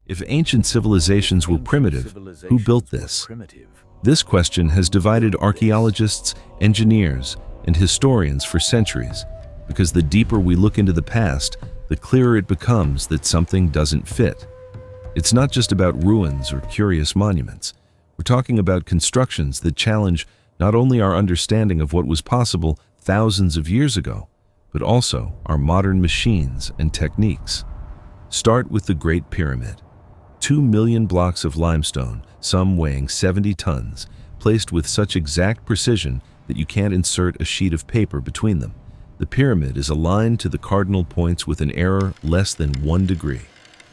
If ancient civilizations were primitive, who built this? This question has divided archaeologists, engineers, and historians for centuries, because the deeper we look into the past, the clearer it becomes that something doesn't fit. It's not just about ruins or curious monuments. We're talking about constructions that challenge not only our understanding of what was possible thousands of years ago, but also our modern machines and techniques. Start with the Great Pyramid. 2 million blocks of limestone, some weighing 70 tons, placed with such exact precision that you can't insert a sheet of paper between them. The pyramid is aligned to the cardinal points with an error less than 1 degree.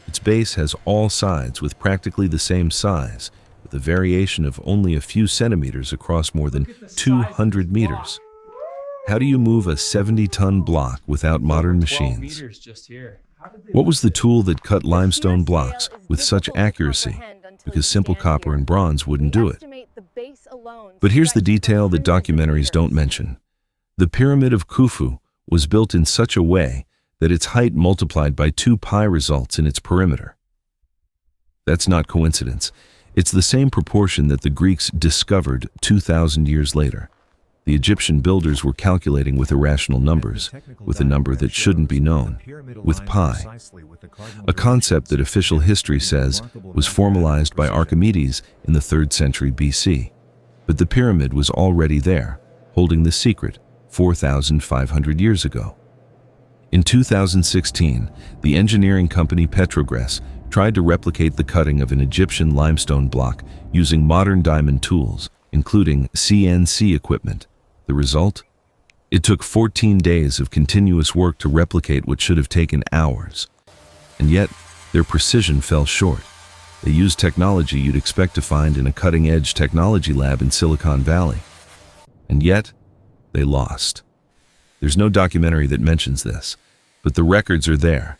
Its base has all sides with practically the same size, with a variation of only a few centimeters across more than 200 meters. How do you move a 70-ton block without modern machines? What was the tool that cut limestone blocks with such accuracy? Because simple copper and bronze wouldn't do it. But here's the detail that documentaries don't mention. The Pyramid of Khufu was built in such a way that its height multiplied by 2 pi results in its perimeter. That's not coincidence. It's the same proportion that the Greeks discovered 2,000 years later. The Egyptian builders were calculating with irrational numbers, with a number that shouldn't be known, with pi. A concept that official history says was formalized by Archimedes in the 3rd century BC. But the pyramid was already there, holding the secret 4,500 years ago. In 2016, the engineering company Petrogress tried to replicate the cutting of an Egyptian limestone block using modern diamond tools, including CNC equipment. The result? It took 14 days of continuous work to replicate what should have taken hours. And yet, their precision fell short. They used technology you'd expect to find in a cutting-edge technology lab in Silicon Valley. And yet, they lost. There's no documentary that mentions this, but the records are there.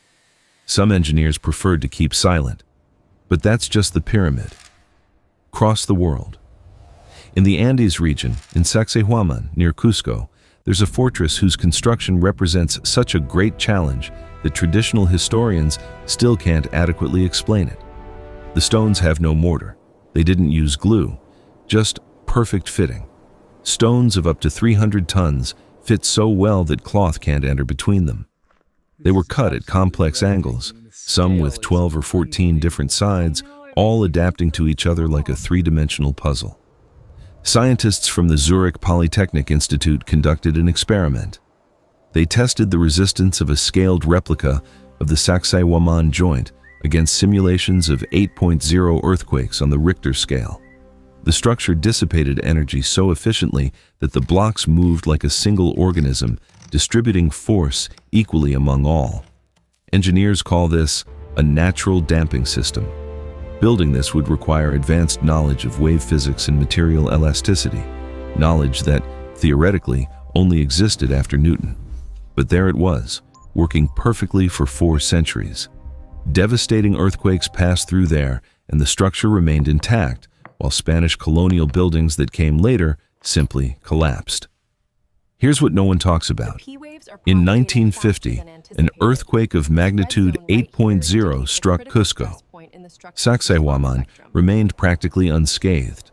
Some engineers preferred to keep silent. But that's just the pyramid. Cross the world. In the Andes region, in Sacsayhuaman, near Cusco, there's a fortress whose construction represents such a great challenge that traditional historians still can't adequately explain it. The stones have no mortar. They didn't use glue, just perfect fitting. Stones of up to 300 tons fit so well that cloth can't enter between them. They were cut at complex angles, some with 12 or 14 different sides, all adapting to each other like a three-dimensional puzzle. Scientists from the Zurich Polytechnic Institute conducted an experiment. They tested the resistance of a scaled replica of the Sacsayhuaman joint against simulations of 8.0 earthquakes on the Richter scale. The structure dissipated energy so efficiently that the blocks moved like a single organism, distributing force equally among all. Engineers call this a natural damping system. Building this would require advanced knowledge of wave physics and material elasticity, knowledge that, theoretically, only existed after Newton. But there it was, working perfectly for 4 centuries. Devastating earthquakes passed through there, and the structure remained intact, while Spanish colonial buildings that came later simply collapsed. Here's what no one talks about. In 1950, an earthquake of magnitude 8.0 struck Cusco. Sacsayhuaman remained practically unscathed.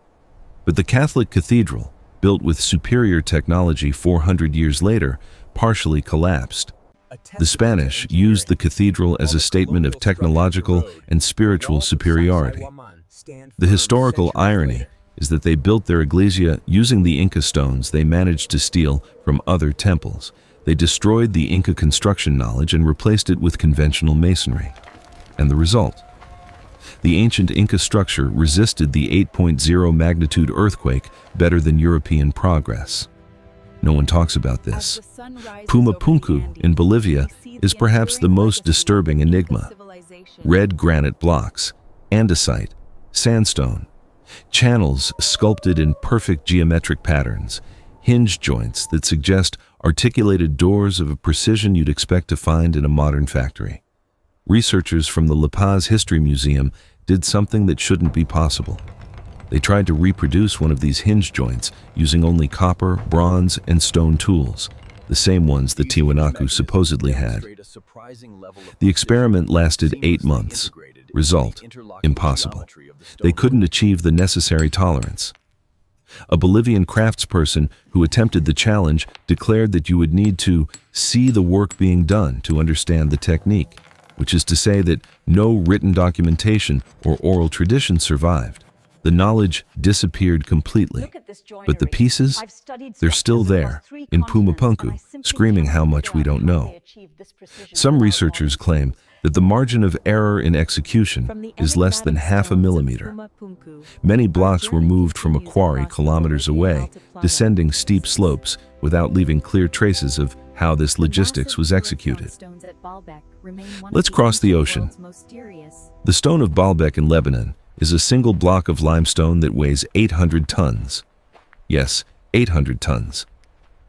But the Catholic cathedral, built with superior technology 400 years later, partially collapsed. The Spanish used the cathedral as a statement of technological and spiritual superiority. The historical irony is that they built their iglesia using the Inca stones they managed to steal from other temples. They destroyed the Inca construction knowledge and replaced it with conventional masonry. And the result? The ancient Inca structure resisted the 8.0 magnitude earthquake better than European progress. No one talks about this. Pumapunku in Bolivia is perhaps the most disturbing enigma. Red granite blocks, andesite, sandstone, channels sculpted in perfect geometric patterns, hinge joints that suggest articulated doors of a precision you'd expect to find in a modern factory. Researchers from the La Paz History Museum did something that shouldn't be possible. They tried to reproduce one of these hinge joints using only copper, bronze, and stone tools, the same ones the Tiwanaku supposedly had. The experiment lasted 8 months. Result: impossible. They couldn't achieve the necessary tolerance. A Bolivian craftsperson who attempted the challenge declared that you would need to see the work being done to understand the technique, which is to say that no written documentation or oral tradition survived. The knowledge disappeared completely. But the pieces, they're still there, in Pumapunku, screaming how much we don't know. Some researchers claim that the margin of error in execution is less than ½ millimeter. Many blocks were moved from a quarry kilometers away, descending steep slopes without leaving clear traces of how this logistics was executed. Let's cross the ocean. The stone of Baalbek in Lebanon is a single block of limestone that weighs 800 tons. Yes, 800 tons.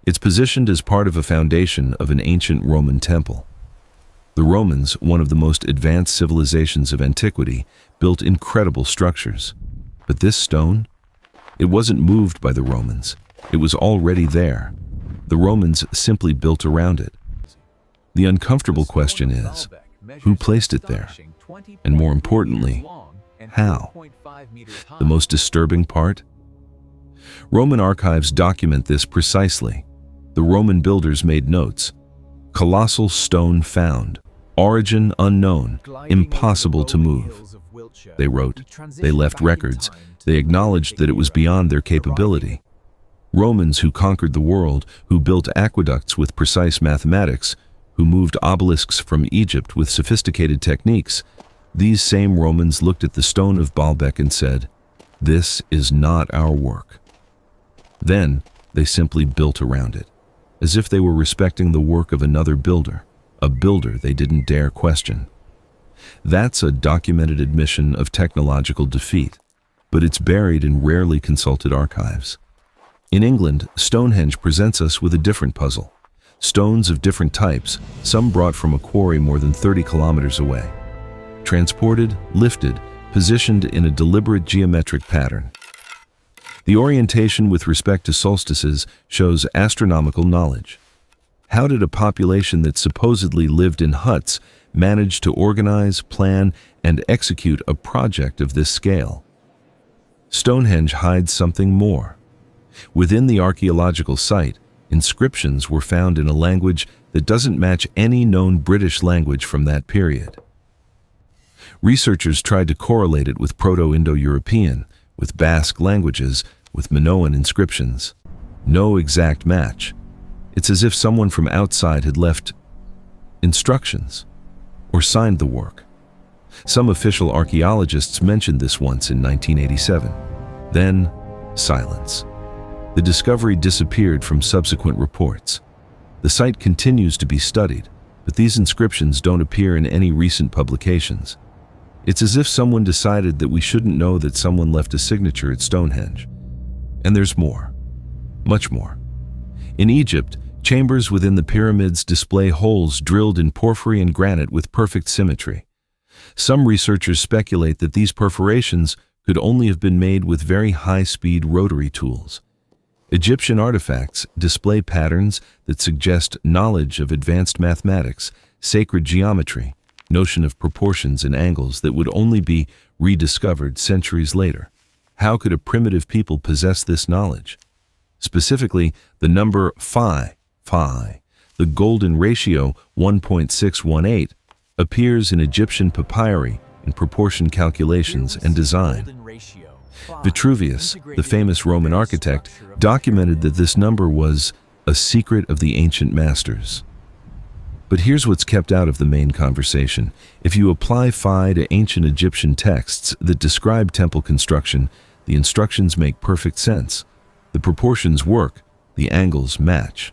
It's positioned as part of a foundation of an ancient Roman temple. The Romans, one of the most advanced civilizations of antiquity, built incredible structures. But this stone? It wasn't moved by the Romans. It was already there. The Romans simply built around it. The uncomfortable question is, who placed it there? And more importantly, how? The most disturbing part? Roman archives document this precisely. The Roman builders made notes. Colossal stone found. Origin unknown. Impossible to move. They wrote. They left records. They acknowledged that it was beyond their capability. Romans who conquered the world, who built aqueducts with precise mathematics, who moved obelisks from Egypt with sophisticated techniques, these same Romans looked at the stone of Baalbek and said, "This is not our work." Then they simply built around it, as if they were respecting the work of another builder, a builder they didn't dare question. That's a documented admission of technological defeat, but it's buried in rarely consulted archives. In England, Stonehenge presents us with a different puzzle. Stones of different types, some brought from a quarry more than 30 kilometers away. Transported, lifted, positioned in a deliberate geometric pattern. The orientation with respect to solstices shows astronomical knowledge. How did a population that supposedly lived in huts manage to organize, plan, and execute a project of this scale? Stonehenge hides something more. Within the archaeological site, inscriptions were found in a language that doesn't match any known British language from that period. Researchers tried to correlate it with Proto-Indo-European, with Basque languages, with Minoan inscriptions. No exact match. It's as if someone from outside had left instructions or signed the work. Some official archaeologists mentioned this once in 1987. Then, silence. The discovery disappeared from subsequent reports. The site continues to be studied, but these inscriptions don't appear in any recent publications. It's as if someone decided that we shouldn't know that someone left a signature at Stonehenge. And there's more. Much more. In Egypt, chambers within the pyramids display holes drilled in porphyry and granite with perfect symmetry. Some researchers speculate that these perforations could only have been made with very high-speed rotary tools. Egyptian artifacts display patterns that suggest knowledge of advanced mathematics, sacred geometry, notion of proportions and angles that would only be rediscovered centuries later. How could a primitive people possess this knowledge? Specifically, the number phi, the golden ratio 1.618, appears in Egyptian papyri in proportion calculations and design. Vitruvius, the famous Roman architect, documented that this number was a secret of the ancient masters. But here's what's kept out of the main conversation. If you apply phi to ancient Egyptian texts that describe temple construction, the instructions make perfect sense. The proportions work, the angles match.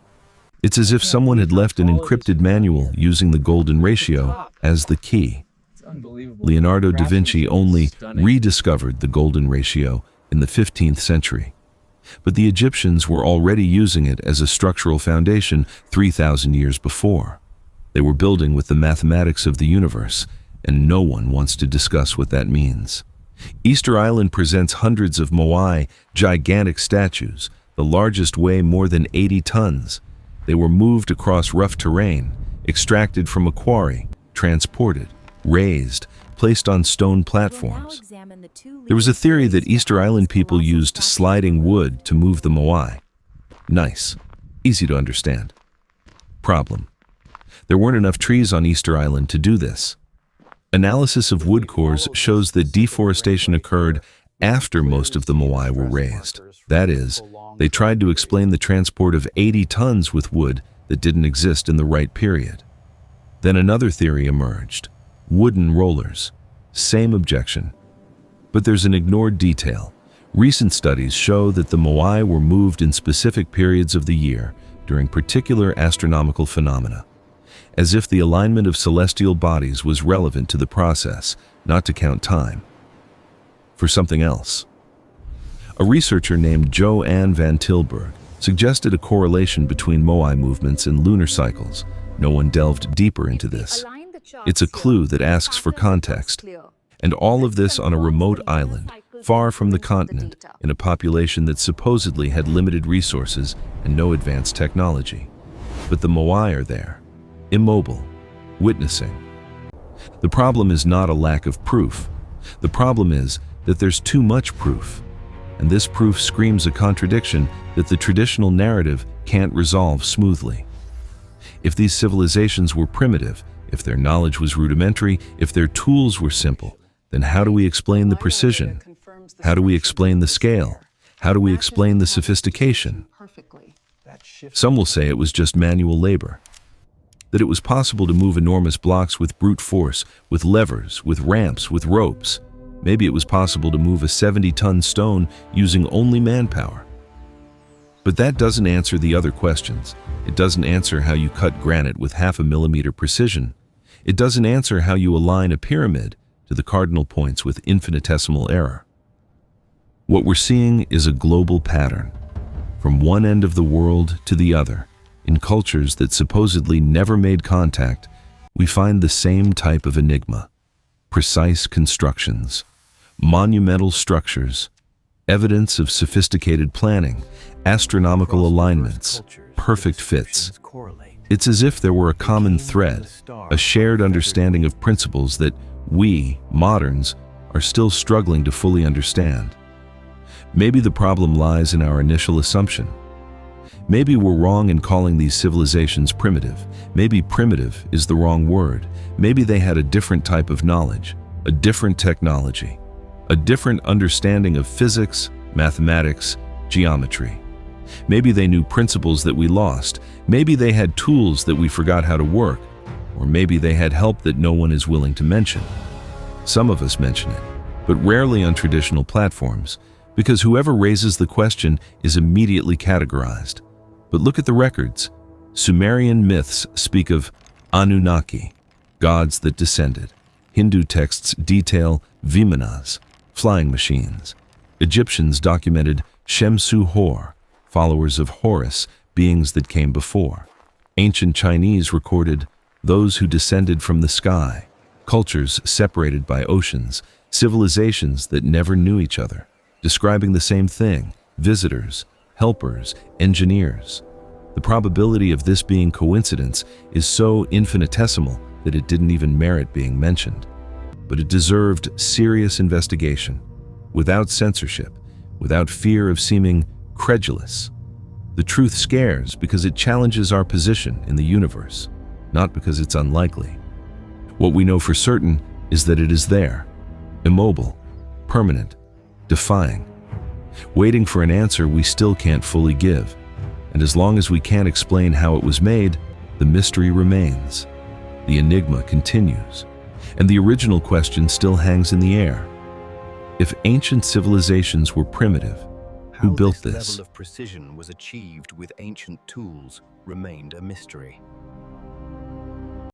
It's as if someone had left an encrypted manual using the golden ratio as the key. Leonardo da Vinci only rediscovered the golden ratio in the 15th century. But the Egyptians were already using it as a structural foundation 3,000 years before. They were building with the mathematics of the universe, and no one wants to discuss what that means. Easter Island presents hundreds of moai, gigantic statues. The largest weigh more than 80 tons. They were moved across rough terrain, extracted from a quarry, transported, raised, placed on stone platforms. There was a theory that Easter Island people used sliding wood to move the moai. Nice. Easy to understand. Problem: there weren't enough trees on Easter Island to do this. Analysis of wood cores shows that deforestation occurred after most of the moai were raised. That is, they tried to explain the transport of 80 tons with wood that didn't exist in the right period. Then another theory emerged: wooden rollers. Same objection. But there's an ignored detail. Recent studies show that the moai were moved in specific periods of the year during particular astronomical phenomena, as if the alignment of celestial bodies was relevant to the process, not to count time. For something else. A researcher named Joanne van Tilburg suggested a correlation between moai movements and lunar cycles. No one delved deeper into this. It's a clue that asks for context. And all of this on a remote island, far from the continent, in a population that supposedly had limited resources and no advanced technology. But the moai are there, immobile, witnessing. The problem is not a lack of proof. The problem is that there's too much proof. And this proof screams a contradiction that the traditional narrative can't resolve smoothly. If these civilizations were primitive, if their knowledge was rudimentary, if their tools were simple, then how do we explain the precision? How do we explain the scale? How do we explain the sophistication? Some will say it was just manual labor, that it was possible to move enormous blocks with brute force, with levers, with ramps, with ropes. Maybe it was possible to move a 70-ton stone using only manpower. But that doesn't answer the other questions. It doesn't answer how you cut granite with 0.5 millimeter precision. It doesn't answer how you align a pyramid to the cardinal points with infinitesimal error. What we're seeing is a global pattern, from one end of the world to the other. In cultures that supposedly never made contact, we find the same type of enigma: precise constructions, monumental structures, evidence of sophisticated planning, astronomical alignments, perfect fits. It's as if there were a common thread, a shared understanding of principles that we, moderns, are still struggling to fully understand. Maybe the problem lies in our initial assumption. Maybe we're wrong in calling these civilizations primitive. Maybe primitive is the wrong word. Maybe they had a different type of knowledge, a different technology, a different understanding of physics, mathematics, geometry. Maybe they knew principles that we lost. Maybe they had tools that we forgot how to work. Or maybe they had help that no one is willing to mention. Some of us mention it, but rarely on traditional platforms, because whoever raises the question is immediately categorized. But look at the records. Sumerian myths speak of Anunnaki, gods that descended. Hindu texts detail Vimanas, flying machines. Egyptians documented Shemsu-Hor, followers of Horus, beings that came before. Ancient Chinese recorded those who descended from the sky, cultures separated by oceans, civilizations that never knew each other, describing the same thing: visitors, helpers, engineers. The probability of this being coincidence is so infinitesimal that it didn't even merit being mentioned. But it deserved serious investigation, without censorship, without fear of seeming credulous. The truth scares because it challenges our position in the universe, not because it's unlikely. What we know for certain is that it is there, immobile, permanent, defying, waiting for an answer we still can't fully give. And as long as we can't explain how it was made, the mystery remains. The enigma continues, and the original question still hangs in the air. If ancient civilizations were primitive, who built this? How this level of precision was achieved with ancient tools remained a mystery.